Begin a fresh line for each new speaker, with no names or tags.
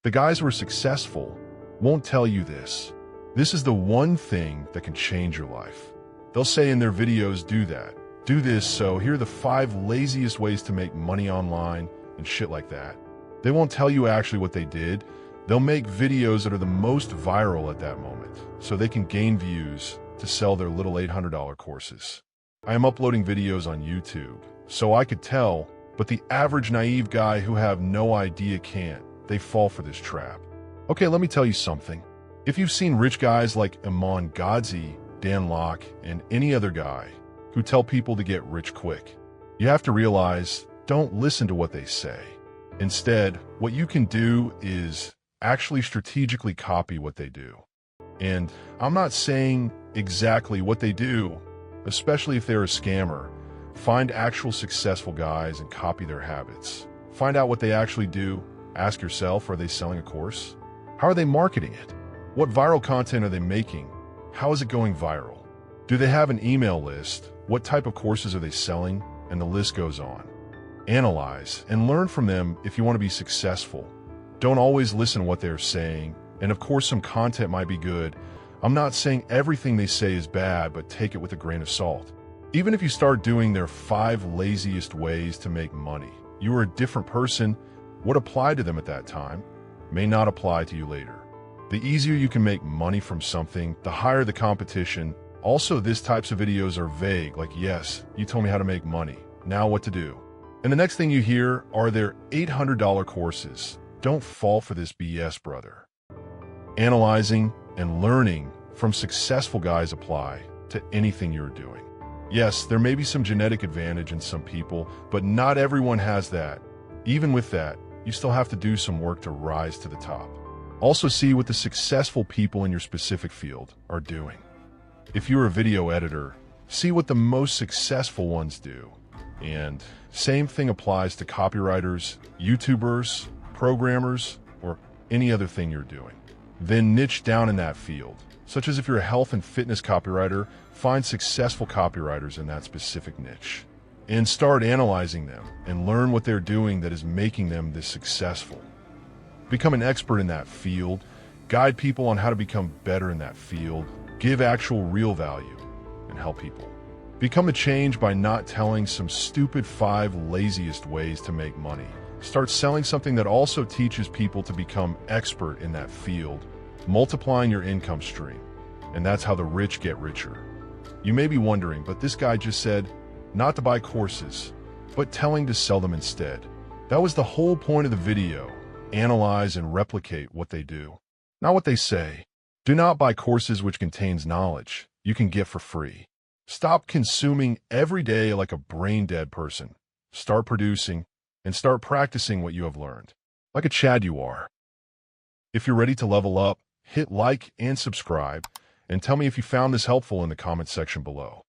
The guys who are successful won't tell you this. This is the one thing that can change your life. They'll say in their videos, do that, do this, so here are the 5 laziest ways to make money online and shit like that. They won't tell you actually what they did. They'll make videos that are the most viral at that moment, so they can gain views to sell their little $800 courses. I am uploading videos on YouTube, so I could tell, but the average naive guy who have no idea can't. They fall for this trap. Okay, let me tell you something. If you've seen rich guys like Iman Gadzhi, Dan Lok, and any other guy who tell people to get rich quick, you have to realize, don't listen to what they say. Instead, what you can do is actually strategically copy what they do. And I'm not saying exactly what they do, especially if they're a scammer. Find actual successful guys and copy their habits. Find out what they actually do. Ask yourself, are they selling a course? How are they marketing it? What viral content are they making? How is it going viral? Do they have an email list? What type of courses are they selling? And the list goes on. Analyze and learn from them if you want to be successful. Don't always listen to what they're saying. And of course, some content might be good. I'm not saying everything they say is bad, but take it with a grain of salt. Even if you start doing their 5 laziest ways to make money, you are a different person. What applied to them at that time may not apply to you later. The easier you can make money from something, the higher the competition. Also, these types of videos are vague, like, yes, you told me how to make money. Now what to do? And the next thing you hear are their $800 courses. Don't fall for this BS, brother. Analyzing and learning from successful guys apply to anything you're doing. Yes, there may be some genetic advantage in some people, but not everyone has that. Even with that, you still have to do some work to rise to the top. Also, see what the successful people in your specific field are doing. If you're a video editor, see what the most successful ones do. And same thing applies to copywriters, YouTubers, programmers, or any other thing you're doing. Then niche down in that field, such as if you're a health and fitness copywriter, find successful copywriters in that specific niche. And start analyzing them and learn what they're doing that is making them this successful. Become an expert in that field, guide people on how to become better in that field, give actual real value, and help people. Become a change by not telling some stupid 5 laziest ways to make money. Start selling something that also teaches people to become expert in that field, multiplying your income stream. And that's how the rich get richer. You may be wondering, but this guy just said not to buy courses, but telling to sell them instead. That was the whole point of the video. Analyze and replicate what they do, not what they say. Do not buy courses which contains knowledge you can get for free. Stop consuming every day like a brain-dead person. Start producing and start practicing what you have learned, like a Chad you are. If you're ready to level up, hit like and subscribe, and tell me if you found this helpful in the comment section below.